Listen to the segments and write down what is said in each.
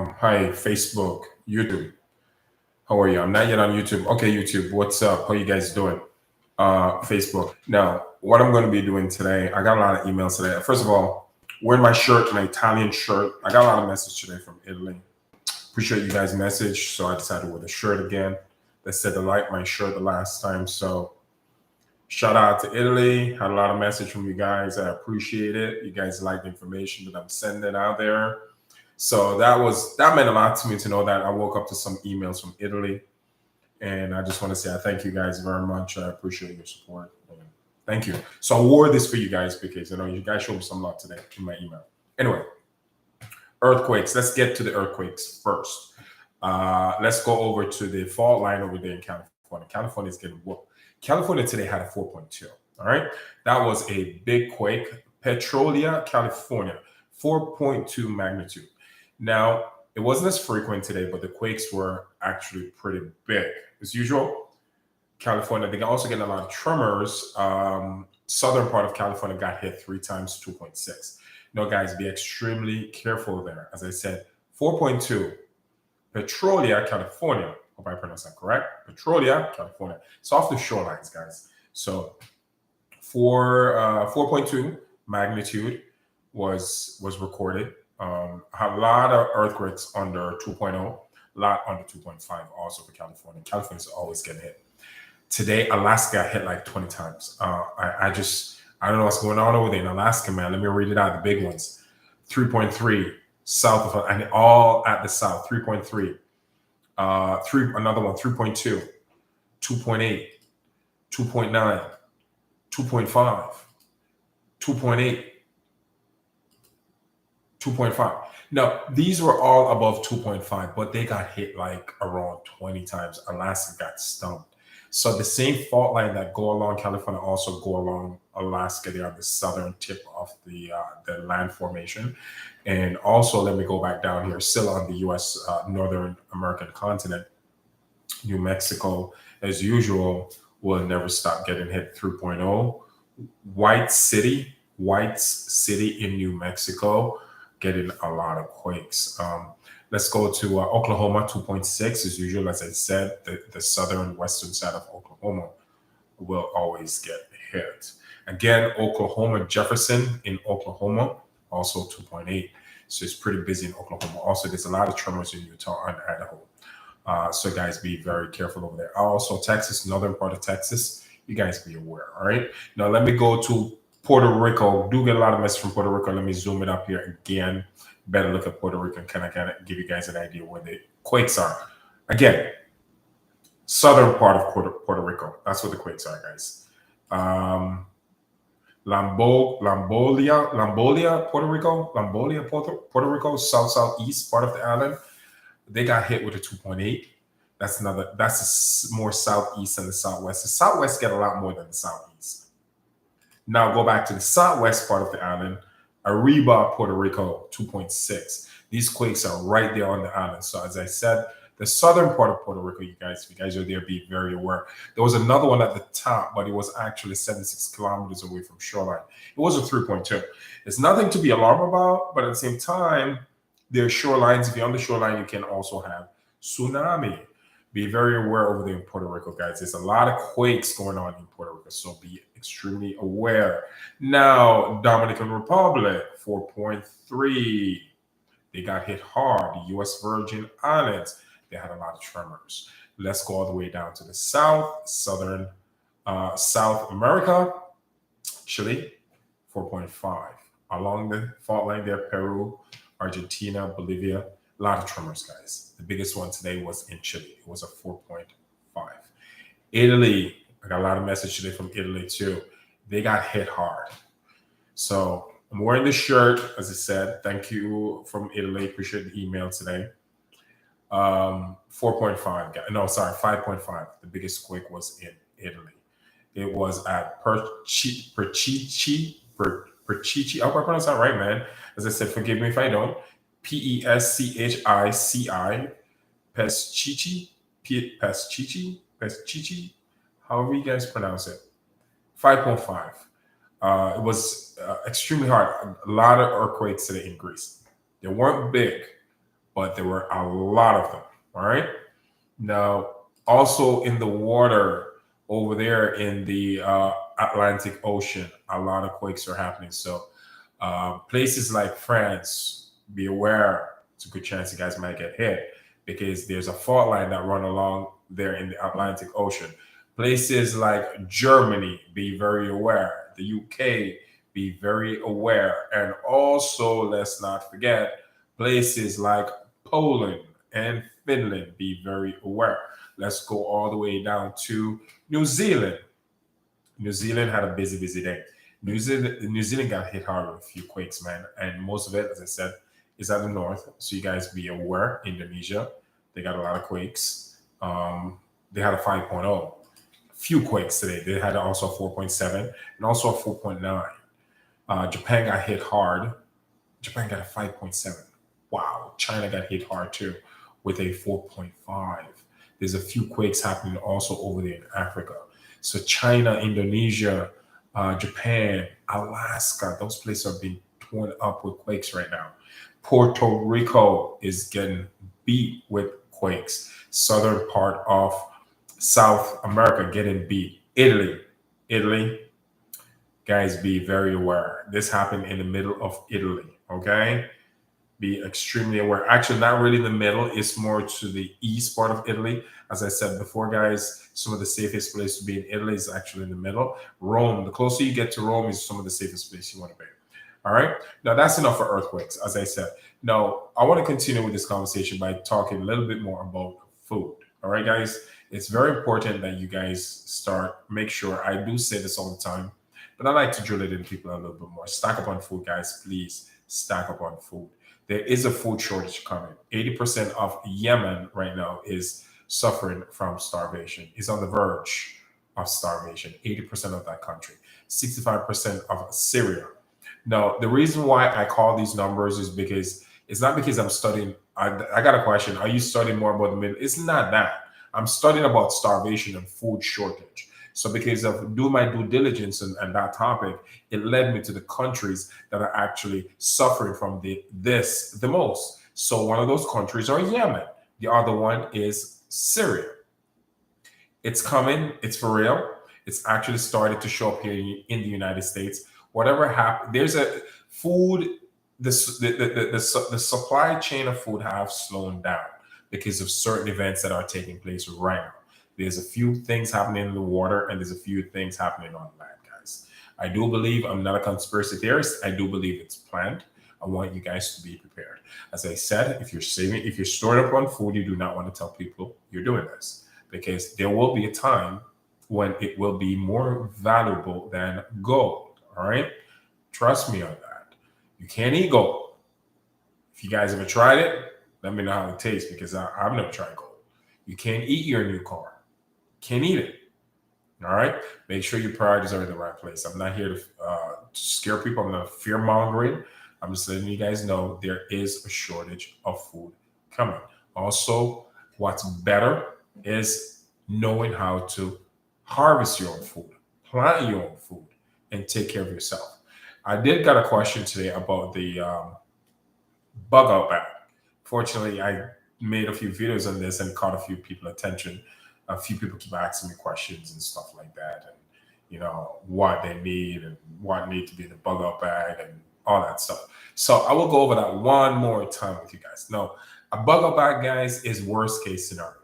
Hi, Facebook, YouTube. How are you? I'm not yet on YouTube. Okay, YouTube, what's up? How you guys doing? Facebook. Now, what I'm going to be doing today, I got a lot of emails today. First of all, wearing my shirt, my Italian shirt. I got a lot of messages today from Italy. Appreciate you guys' message. So I decided to wear the shirt again. They said they liked my shirt the last time. So shout out to Italy. Had a lot of message from you guys. I appreciate it. You guys like the information that I'm sending out there. So that meant a lot to me to know that I woke up to some emails from Italy. And I just want to say I thank you guys very much. I appreciate your support. And thank you. So I wore this for you guys because you guys showed me some love today in my email. Anyway, earthquakes. Let's get to the earthquakes first. Let's go over to the fault line over there in California. California is getting whooped. California today had a 4.2. All right. That was a big quake. Petrolia, California, 4.2 magnitude. Now, it wasn't as frequent today, but the quakes were actually pretty big. As usual, California, they also get a lot of tremors. Southern part of California got hit 3 times, 2.6. Guys, be extremely careful there. As I said, 4.2. Petrolia, California. Hope I pronounced that correct. Petrolia, California. It's off the shorelines, guys. So 4.2 magnitude was recorded. Have a lot of earthquakes under 2.0, a lot under 2.5 also for California. California's always getting hit. Today, Alaska got hit like 20 times. I don't know what's going on over there in Alaska, man. Let me read it out, the big ones. 3.3 south of, and all at the south, 3.3. Another one, 3.2, 2.8, 2.9, 2.5, 2.8. 2.5. Now, these were all above 2.5, but they got hit like around 20 times. Alaska got stumped. So the same fault line that go along California also go along Alaska. They are the southern tip of the land formation. And also, let me go back down here, still on the U.S. Northern American continent. New Mexico, as usual, will never stop getting hit. 3.0. White's City in New Mexico, getting a lot of quakes. Let's go to Oklahoma, 2.6. As usual, as I said, the southern western side of Oklahoma will always get hit. Again, Oklahoma, Jefferson in Oklahoma, also 2.8. So it's pretty busy in Oklahoma. Also, there's a lot of tremors in Utah and Idaho. So guys, be very careful over there. Also, Texas, northern part of Texas, you guys be aware, all right? Now, let me go to Puerto Rico. Do get a lot of messages from Puerto Rico. Let me zoom it up here again. Better look at Puerto Rico and kind of give you guys an idea where the quakes are. Again, southern part of Puerto Rico. That's where the quakes are, guys. Lambolia, Puerto Rico. Puerto Rico, southeast part of the island. They got hit with a 2.8. That's more southeast than the southwest. The southwest get a lot more than the southeast. Now go back to the southwest part of the island, Arriba, Puerto Rico, 2.6. These quakes are right there on the island. So as I said, the southern part of Puerto Rico, if you guys are there, be very aware. There was another one at the top, but it was actually 76 kilometers away from shoreline. It was a 3.2. It's nothing to be alarmed about, but at the same time, there are shorelines. If you're on the shoreline, you can also have tsunami. Be very aware over there in Puerto Rico, guys. There's a lot of quakes going on in Puerto Rico, so be extremely aware. Now, Dominican Republic, 4.3. They got hit hard. The U.S. Virgin Islands, they had a lot of tremors. Let's go all the way down to the southern South America. Chile, 4.5. Along the fault line there, Peru, Argentina, Bolivia, a lot of tremors, guys. The biggest one today was in Chile. It was a 4.5. Italy, I got a lot of messages today from Italy too. They got hit hard. So I'm wearing this shirt, as I said. Thank you from Italy. Appreciate the email today. 4.5. No, sorry, 5.5. The biggest quake was in Italy. It was at Perchici. I hope I pronounced that right, man. As I said, forgive me if I don't. Peschici, Peschici, however you guys pronounce it. 5.5. It was extremely hard. A lot of earthquakes today in Greece. They weren't big, but there were a lot of them. All right. Now, also in the water over there in the Atlantic Ocean, a lot of quakes are happening. So places like France, be aware. It's a good chance you guys might get hit because there's a fault line that run along there in the Atlantic Ocean. Places like Germany, be very aware. The UK, be very aware. And also, let's not forget places like Poland and Finland, be very aware. Let's go all the way down to New Zealand. New Zealand had a busy, busy day. New Zealand got hit hard with a few quakes, man, and most of it, as I said, is at the north. So you guys be aware. Indonesia, they got a lot of quakes. They had a 5.0, few quakes today. They had also a 4.7 and also a 4.9. Japan got hit hard. Japan got a 5.7. Wow. China got hit hard too with a 4.5. There's a few quakes happening also over there in Africa. So China, Indonesia, Japan, Alaska, those places are being torn up with quakes right now. Puerto Rico is getting beat with quakes. Southern part of South America getting beat. Italy, guys, be very aware. This happened in the middle of Italy, okay? Be extremely aware. Actually, not really in the middle. It's more to the east part of Italy. As I said before, guys, some of the safest place to be in Italy is actually in the middle. Rome, the closer you get to Rome is some of the safest place you want to be. All right. Now, that's enough for earthquakes, as I said. Now, I want to continue with this conversation by talking a little bit more about food. All right, guys. It's very important that you guys make sure, I do say this all the time, but I like to drill it in people a little bit more. Stack up on food, guys. Please stack up on food. There is a food shortage coming. 80% of Yemen right now is suffering from starvation, is on the verge of starvation. 80% of that country. 65% of Syria. Now, the reason why I call these numbers is because it's not because I'm studying. I got a question. Are you studying more about the Middle? It's not that. I'm studying about starvation and food shortage. So because of do my due diligence and that topic, it led me to the countries that are actually suffering from this the most. So one of those countries are Yemen. The other one is Syria. It's coming. It's for real. It's actually started to show up here in the United States. Whatever happened, there's a food. The supply chain of food have slowed down because of certain events that are taking place right now. There's a few things happening in the water, and there's a few things happening on land, guys. I do believe, I'm not a conspiracy theorist. I do believe it's planned. I want you guys to be prepared. As I said, if you're stored up on food, you do not want to tell people you're doing this because there will be a time when it will be more valuable than gold. All right. Trust me on that. You can't eat gold. If you guys ever tried it, let me know how it tastes because I've never tried gold. You can't eat your new car. Can't eat it. All right. Make sure your priorities are in the right place. I'm not here to scare people. I'm not fear mongering. I'm just letting you guys know there is a shortage of food coming. Also, what's better is knowing how to harvest your own food, plant your own food, and take care of yourself. I did got a question today about the bug out bag. Fortunately, I made a few videos on this and caught a few people attention. A few people keep asking me questions and stuff like that, and what they need and what need to be in the bug out bag and all that stuff. So I will go over that one more time with you guys. No, a bug out bag, guys, is worst case scenario.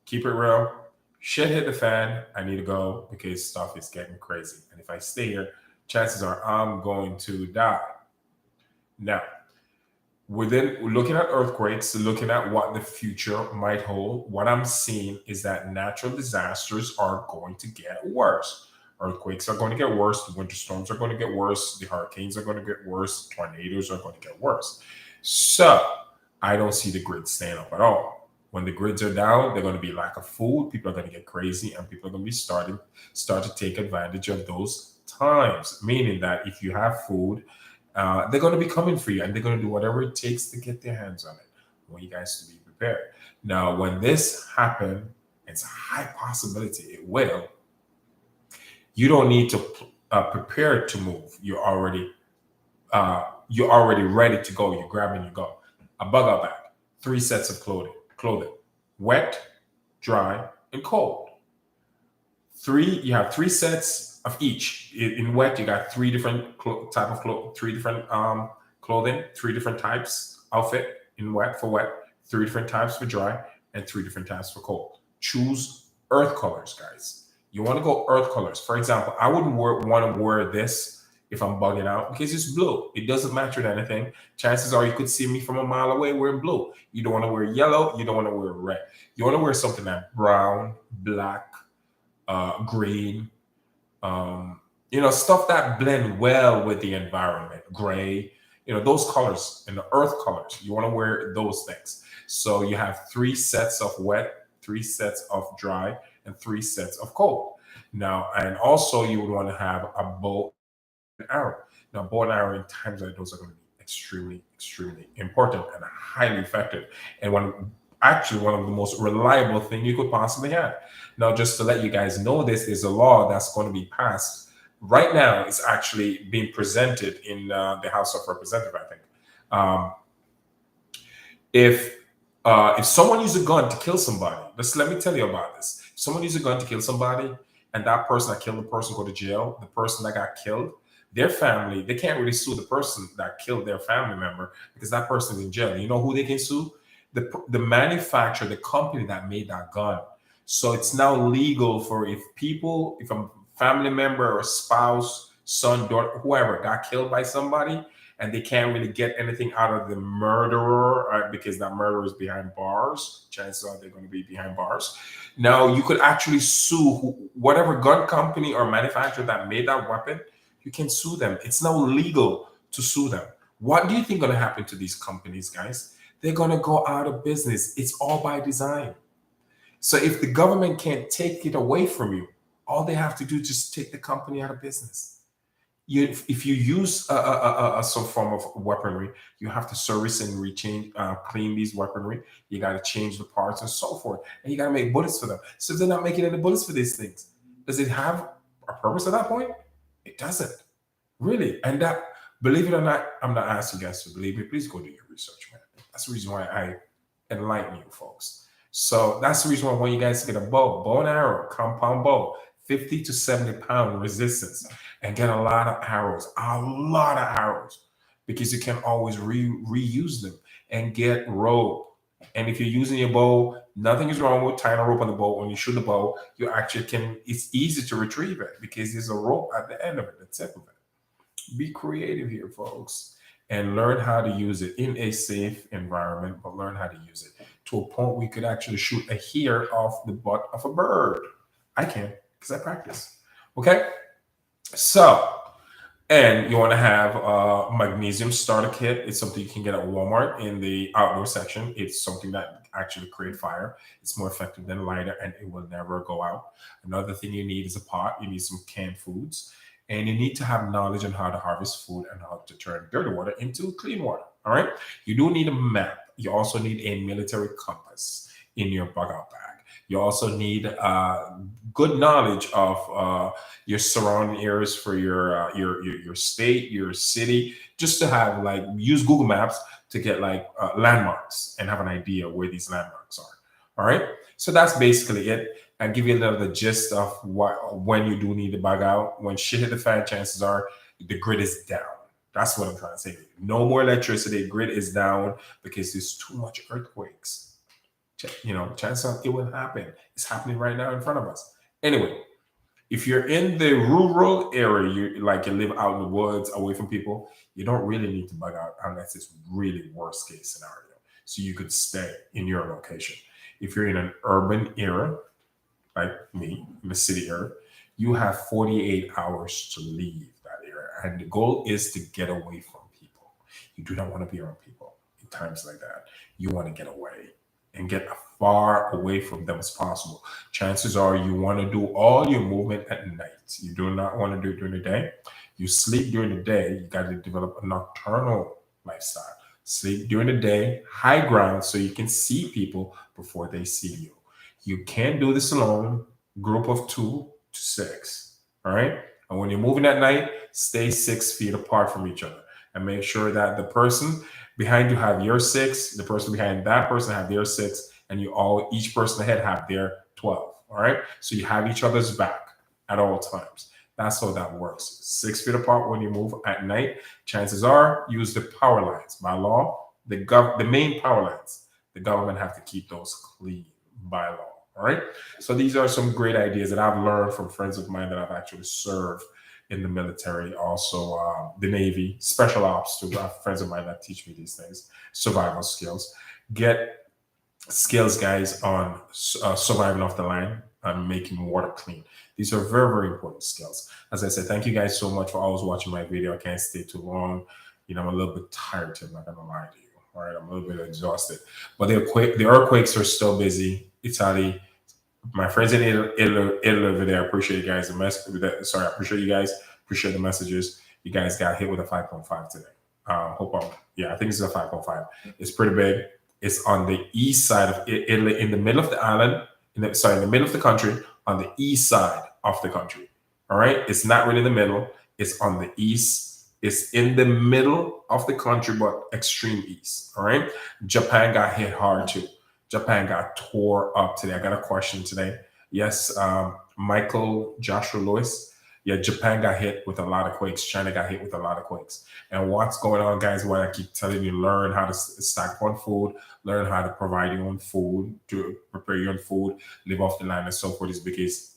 Keep it real. Shit hit the fan. I need to go because stuff is getting crazy, and if I stay here, chances are I'm going to die. Now, looking at earthquakes, looking at what the future might hold, what I'm seeing is that natural disasters are going to get worse. Earthquakes are going to get worse. The winter storms are going to get worse. The hurricanes are going to get worse. Tornadoes are going to get worse. So I don't see the grid staying up at all. When the grids are down, they're going to be lack of food. People are going to get crazy, and people are going to be start to take advantage of those times. Meaning that if you have food, they're going to be coming for you, and they're going to do whatever it takes to get their hands on it. I want you guys to be prepared. Now, when this happens, it's a high possibility it will. You don't need to prepare to move. You're already ready to go. You're grabbing your go. A bug out bag. 3 sets of clothing, wet, dry, and cold. You have 3 sets of each. In wet, you got 3 different type of clothing, 3 different clothing, 3 different types outfit in wet for wet, 3 different types for dry, and 3 different types for cold. Choose earth colors, guys. You want to go earth colors. For example, I wouldn't want to wear this if I'm bugging out because it's blue. It doesn't match with anything. Chances are you could see me from a mile away wearing blue. You don't want to wear yellow. You don't want to wear red. You want to wear something like brown, black, green, stuff that blend well with the environment, gray, those colors and the earth colors. You want to wear those things. So you have 3 sets of wet, 3 sets of dry, and 3 sets of cold. Now, and also you would want to have a bow and arrow. Now, bow and arrow in times like those are going to be extremely, extremely important and highly effective. And one of the most reliable thing you could possibly have. Now, just to let you guys know this, there's a law that's going to be passed right now. It's actually being presented in the House of Representatives, I think. If someone uses a gun to kill somebody, let me tell you about this. If someone uses a gun to kill somebody and that person that killed the person go to jail, the person that got killed, their family, they can't really sue the person that killed their family member because that person is in jail. You know who they can sue? The manufacturer, the company that made that gun. So it's now legal for if a family member or spouse, son, daughter, whoever got killed by somebody, and they can't really get anything out of the murderer because that murderer is behind bars. Chances are they're going to be behind bars. Now, you could actually sue whatever gun company or manufacturer that made that weapon. You can sue them. It's now legal to sue them. What do you think is going to happen to these companies, guys? They're going to go out of business. It's all by design. So if the government can't take it away from you, all they have to do is just take the company out of business. If you use some form of weaponry, you have to service and clean these weaponry. You got to change the parts and so forth. And you got to make bullets for them. So if they're not making any bullets for these things, does it have a purpose at that point? It doesn't. Really. And that, believe it or not, I'm not asking you guys to believe me. Please go do your research, man. That's the reason why I enlighten you folks. So that's the reason why I want you guys to get a bow and arrow, compound bow, 50 to 70 pound resistance, and get a lot of arrows, because you can always reuse them and get rope. And if you're using your bow, nothing is wrong with tying a rope on the bow. When you shoot the bow, you actually it's easy to retrieve it because there's a rope at the end of it, the tip of it. Be creative here, folks, and learn how to use it in a safe environment, but learn how to use it to a point where you could actually shoot a hair off the butt of a bird. I can, because I practice. Okay? So, and you want to have a magnesium starter kit. It's something you can get at Walmart in the outdoor section. It's something that actually creates fire. It's more effective than lighter, and it will never go out. Another thing you need is a pot. You need some canned foods. And you need to have knowledge on how to harvest food and how to turn dirty water into clean water. All right. You do need a map. You also need a military compass in your bug out bag. You also need good knowledge of your surrounding areas for your state, your city, just to have use Google Maps to get landmarks and have an idea where these landmarks are. All right. So that's basically it. I'll give you another gist of when you do need to bug out. When shit hit the fan, chances are the grid is down. That's what I'm trying to say. No more electricity. Grid is down because there's too much earthquakes. Chances are it will happen. It's happening right now in front of us. Anyway, if you're in the rural area, you live out in the woods, away from people, you don't really need to bug out unless it's really worst case scenario. So you could stay in your location. If you're in an urban area, like me, in the city area, you have 48 hours to leave that area. And the goal is to get away from people. You do not want to be around people in times like that. You want to get away and get as far away from them as possible. Chances are you want to do all your movement at night. You do not want to do it during the day. You sleep during the day. You got to develop a nocturnal lifestyle. Sleep during the day, high ground, so you can see people before they see you. You can't do this alone. Group of 2 to 6. All right. And when you're moving at night, stay 6 feet apart from each other and make sure that the person Behind you have your 6, the person behind that person have their 6, and you all, each person ahead have their 12. All right. So you have each other's back at all times. That's how that works. 6 feet apart when you move at night. Chances are, use the power lines. By law, the main power lines, the government have to keep those clean by law. All right. So these are some great ideas that I've learned from friends of mine that I've actually served in the military, also the Navy, special ops too. I have friends of mine that teach me these things, survival skills. Get skills, guys, on surviving off the line and making water clean. These are very, very important skills. As I said, thank you guys so much for always watching my video. I can't stay too long. You know, I'm a little bit tired, I'm not gonna lie to you. All right, I'm a little bit exhausted. But the earthquakes are still busy. Italy, my friends in Italy over there, I appreciate you guys. Sorry, I appreciate you guys. Appreciate the messages. You guys got hit with a 5.5 today. Yeah, I think it's a 5.5. It's pretty big. It's on the east side of Italy, in the middle of the island. In the middle of the country, on the east side of the country. All right, it's not really in the middle. It's on the east. It's in the middle of the country, but extreme east. All right. Japan got hit hard too. Japan got tore up today. I got a question today. Yes, Michael Joshua Lewis. Yeah, Japan got hit with a lot of quakes. China got hit with a lot of quakes. And what's going on, guys, what I keep telling you, learn how to stack on food, learn how to provide your own food, to prepare your own food, live off the land and so forth, is because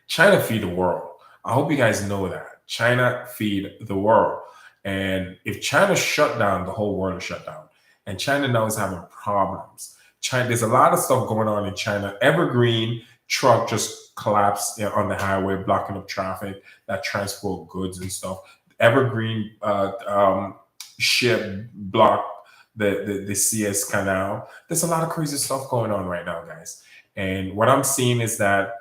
China feed the world. I hope you guys know that. China feed the world. And if China shut down, the whole world is shut down. And China now is having problems. China, there's a lot of stuff going on in China. Evergreen truck just collapsed on the highway, blocking up traffic that transport goods and stuff. Evergreen ship blocked the Suez Canal. There's a lot of crazy stuff going on right now, guys. And what I'm seeing is that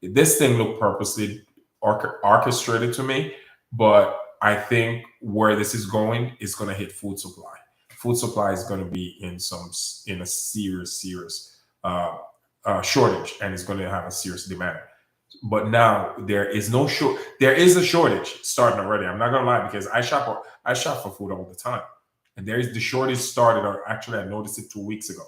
this thing looked purposely orchestrated to me, but I think where this is going to hit food supply. Food supply is going to be in a serious shortage, and it's going to have a serious demand. But now there is no there is a shortage starting already. I'm not gonna lie, because I shop for food all the time, and the shortage started, or actually I noticed it 2 weeks ago.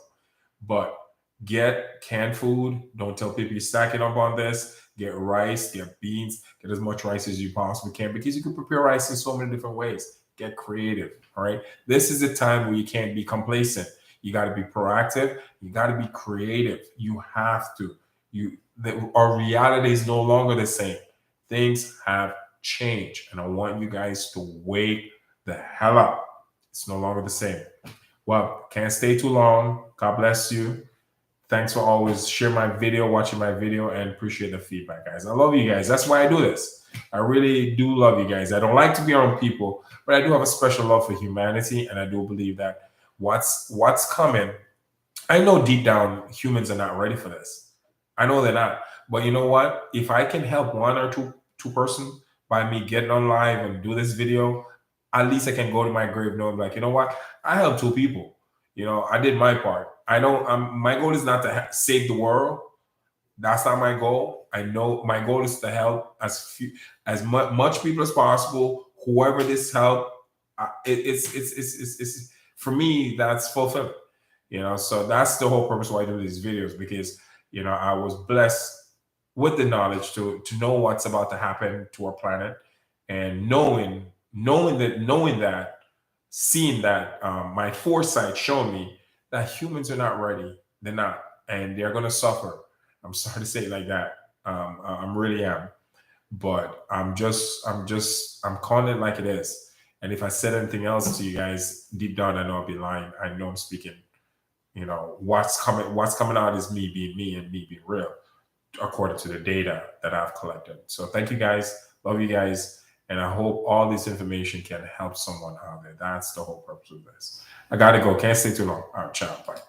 But get canned food. Don't tell people you're stacking up on this. Get rice, get beans, get as much rice as you possibly can, because you can prepare rice in so many different ways. Get creative. All right. This is a time where you can't be complacent. You got to be proactive. You got to be creative. You have to. Our reality is no longer the same. Things have changed, and I want you guys to wake the hell up. It's no longer the same. Well, can't stay too long. God bless you. Thanks for always sharing my video, watching my video, and appreciate the feedback, guys. I love you guys. That's why I do this. I really do love you guys. I don't like to be around people, but I do have a special love for humanity, and I do believe that what's coming, I know deep down humans are not ready for this. I know they're not. But you know what? If I can help one or two person by me getting on live and do this video, at least I can go to my grave knowing, like, you know what? I helped 2 people. You know, I did my part. I know my goal is not to save the world. That's not my goal. I know my goal is to help as much people as possible. Whoever this help, it's for me, that's fulfilling. You know, so that's the whole purpose why I do these videos, because you know I was blessed with the knowledge to know what's about to happen to our planet, and knowing that, seeing that, my foresight showed me that humans are not ready. They're not, and they're going to suffer. I'm sorry to say it like that. I'm really am, but I'm calling it like it is. And if I said anything else to you guys, deep down, I know I'll be lying. I know I'm speaking. You know, what's coming out is me being me and me being real, according to the data that I've collected. So thank you guys. Love you guys. And I hope all this information can help someone out there. That's the whole purpose of this. I got to go. Can't stay too long. All right, ciao. Bye.